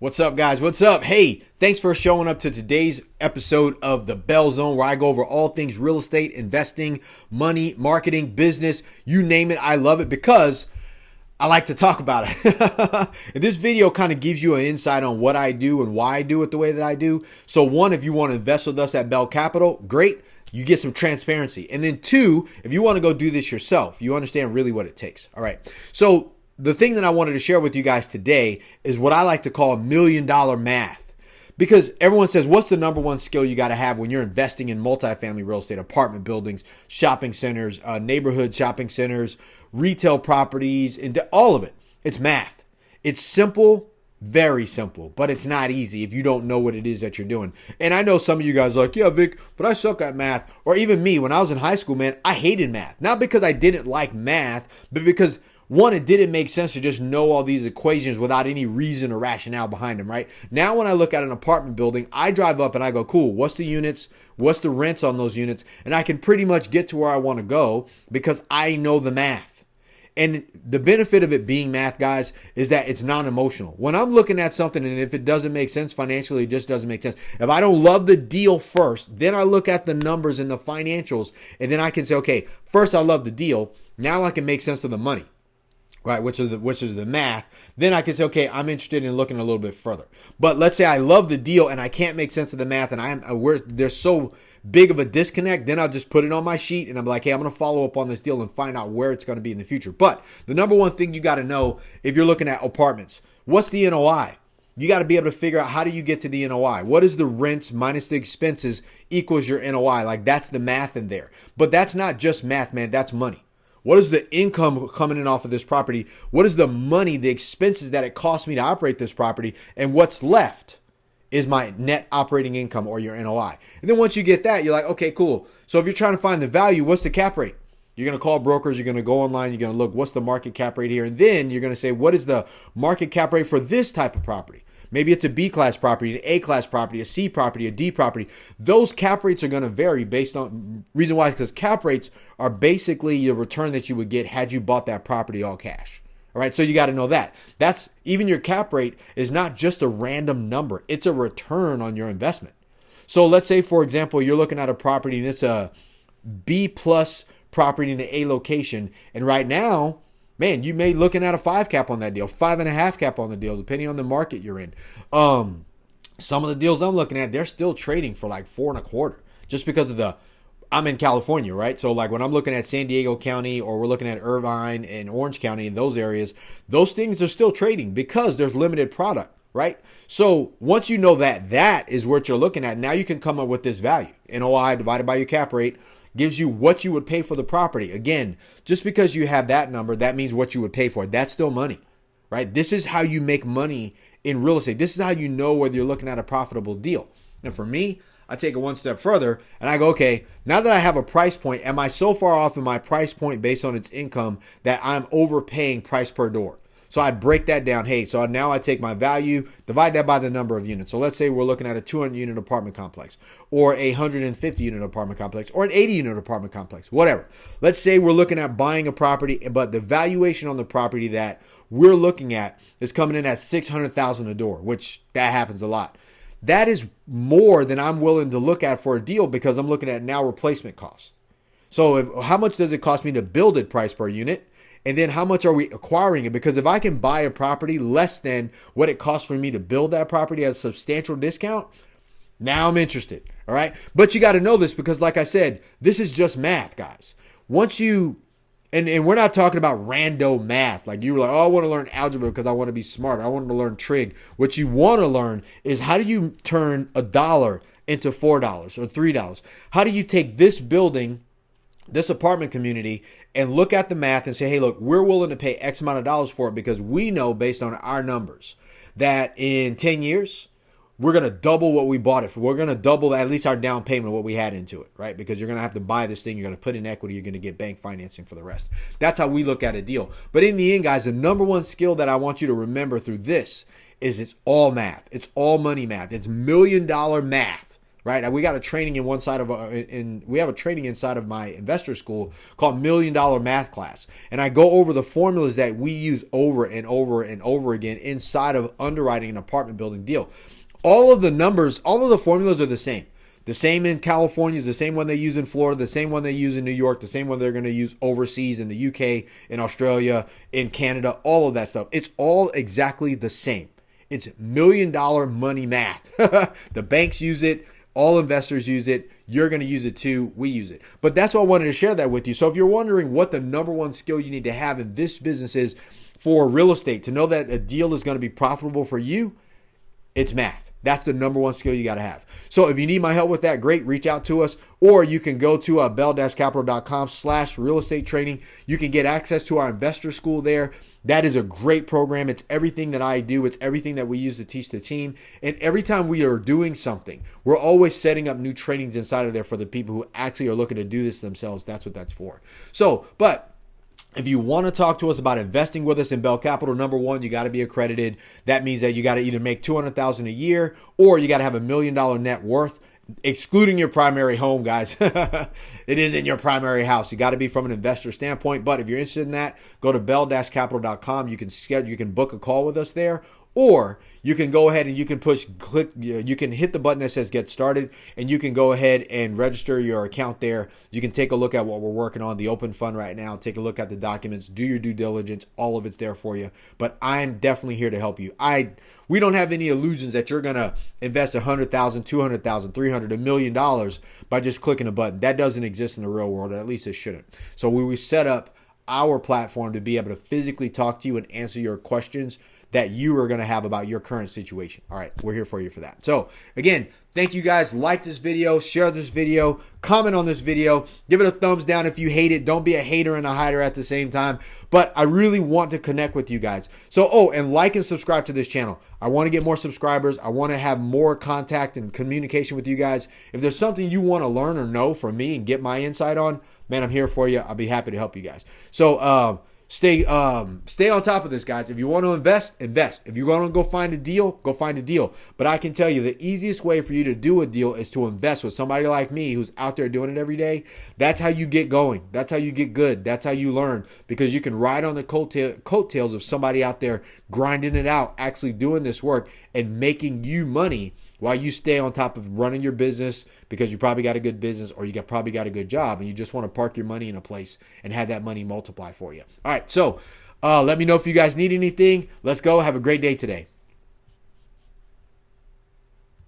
What's up, guys? What's up? Hey, thanks for showing up to today's episode of the Bell Zone, where I go over all things real estate, investing, money, marketing, business, you name it. I love it because I like to talk about it. And this video kind of gives you an insight on what I do and why I do it the way that I do. So one, if you want to invest with us at Bell Capital, great. You get some transparency. And then two, if you want to go do this yourself, you understand really what it takes. All right. So the thing that I wanted to share with you guys today is what I like to call $1 million math. Because everyone says, what's the number one skill you got to have when you're investing in multifamily real estate, apartment buildings, shopping centers, neighborhood shopping centers, retail properties, and all of it? It's math. It's simple, very simple, but it's not easy if you don't know what it is that you're doing. And I know some of you guys are like, yeah, Vic, but I suck at math. Or even me, when I was in high school, man, I hated math. Not because I didn't like math, but because one, it didn't make sense to just know all these equations without any reason or rationale behind them, right? Now, when I look at an apartment building, I drive up and I go, cool, what's the units? What's the rents on those units? And I can pretty much get to where I want to go because I know the math. And the benefit of it being math, guys, is that it's non-emotional. When I'm looking at something and if it doesn't make sense financially, it just doesn't make sense. If I don't love the deal first, then I look at the numbers and the financials, and then I can say, okay, first I love the deal. Now I can make sense of the money. Right, which is the math. Then I can say, okay, I'm interested in looking a little bit further. But let's say I love the deal and I can't make sense of the math, and there's so big of a disconnect. Then I'll just put it on my sheet and I'm like, hey, I'm going to follow up on this deal and find out where it's going to be in the future. But the number one thing you got to know if you're looking at apartments, what's the NOI? You got to be able to figure out, how do you get to the NOI? What is the rents minus the expenses equals your NOI? Like, that's the math in there. But that's not just math, man. That's money. What is the income coming in off of this property? What is the money, the expenses that it costs me to operate this property? And what's left is my net operating income, or your NOI. And then once you get that, you're like, okay, cool. So if you're trying to find the value, what's the cap rate? You're going to call brokers. You're going to go online. You're going to look, what's the market cap rate here? And then you're going to say, what is the market cap rate for this type of property? Maybe it's a B class property, an A class property, a C property, a D property. Those cap rates are going to vary based on reason why, because cap rates are basically the return that you would get had you bought that property all cash. All right. So you got to know that. That's even your cap rate is not just a random number. It's a return on your investment. So let's say, for example, you're looking at a property and it's a B plus property in an A location. And right now, man, you may be looking at a 5 cap on that deal, 5.5 cap on the deal, depending on the market you're in. Some of the deals I'm looking at, they're still trading for like 4.25, just because of I'm in California, right? So like when I'm looking at San Diego County, or we're looking at Irvine and Orange County in those areas, those things are still trading because there's limited product, right? So once you know that that is what you're looking at, now you can come up with this value. NOI divided by your cap rate gives you what you would pay for the property. Again, just because you have that number, that means what you would pay for it. That's still money, right? This is how you make money in real estate. This is how you know whether you're looking at a profitable deal. And for me, I take it one step further and I go, okay, now that I have a price point, am I so far off in my price point based on its income that I'm overpaying price per door? So I break that down. Hey, so now I take my value, divide that by the number of units. So let's say we're looking at a 200 unit apartment complex, or a 150 unit apartment complex, or an 80 unit apartment complex, whatever. Let's say we're looking at buying a property, but the valuation on the property that we're looking at is coming in at $600,000 a door, which that happens a lot. That is more than I'm willing to look at for a deal, because I'm looking at now replacement cost. So how much does it cost me to build it, price per unit? And then how much are we acquiring it? Because if I can buy a property less than what it costs for me to build that property at a substantial discount, now I'm interested. All right. But you got to know this, because like I said, this is just math, guys. Once you, and we're not talking about rando math. Like you were like, oh, I want to learn algebra because I want to be smart. I want to learn trig. What you want to learn is, how do you turn $1 into $4 or $3? How do you take this building, this apartment community, and look at the math and say, hey, look, we're willing to pay X amount of dollars for it because we know based on our numbers that in 10 years, we're going to double what we bought it for. We're going to double at least our down payment of what we had into it, right? Because you're going to have to buy this thing. You're going to put in equity. You're going to get bank financing for the rest. That's how we look at a deal. But in the end, guys, the number one skill that I want you to remember through this is it's all math. It's all money math. It's $1 million math, right? We got a training in one side of we have a training inside of my investor school called $1 Million Math Class. And I go over the formulas that we use over and over and over again inside of underwriting an apartment building deal. All of the numbers, all of the formulas are the same. The same in California is the same one they use in Florida, the same one they use in New York, the same one they're going to use overseas in the UK, in Australia, in Canada, all of that stuff. It's all exactly the same. It's $1 million money math. The banks use it. All investors use it. You're going to use it too. We use it. But that's why I wanted to share that with you. So if you're wondering what the number one skill you need to have in this business is for real estate, to know that a deal is going to be profitable for you, it's math. That's the number one skill you got to have. So if you need my help with that, great, reach out to us. Or you can go to bell-capital.com/real estate training. You can get access to our investor school there. That is a great program. It's everything that I do. It's everything that we use to teach the team. And every time we are doing something, we're always setting up new trainings inside of there for the people who actually are looking to do this themselves. That's what that's for. So, but if you want to talk to us about investing with us in Bell Capital, number one, you got to be accredited. That means that you got to either make $200,000 a year or you got to have $1 million net worth, excluding your primary home, guys. It isn't your primary house. You got to be from an investor standpoint. But if you're interested in that, go to bell-capital.com. You can book a call with us there. Or you can go ahead and you can you can hit the button that says get started, and you can go ahead and register your account there. You can take a look at what we're working on, the open fund right now, take a look at the documents, do your due diligence. All of it's there for you. But I'm definitely here to help you. We don't have any illusions that you're going to invest $100,000, $200,000, $300,000, $1 million by just clicking a button. That doesn't exist in the real world, or at least it shouldn't. So we set up our platform to be able to physically talk to you and answer your questions that you are going to have about your current situation. All right, we're here for you for that. So again, thank you guys. Like this video, share this video, comment on this video, give it a thumbs down if you hate it. Don't be a hater and a hider at the same time. But I really want to connect with you guys. So, and like and subscribe to this channel. I want to get more subscribers. I want to have more contact and communication with you guys. If there's something you want to learn or know from me and get my insight on, man, I'm here for you. I'll be happy to help you guys. So, stay on top of this, guys. If you want to invest, invest. If you want to go find a deal, go find a deal. But I can tell you the easiest way for you to do a deal is to invest with somebody like me who's out there doing it every day. That's how you get going. That's how you get good. That's how you learn, because you can ride on the coattails of somebody out there grinding it out, actually doing this work and making you money while you stay on top of running your business, because you probably got a good business or you probably got a good job and you just want to park your money in a place and have that money multiply for you. All right, so let me know if you guys need anything. Let's go. Have a great day today.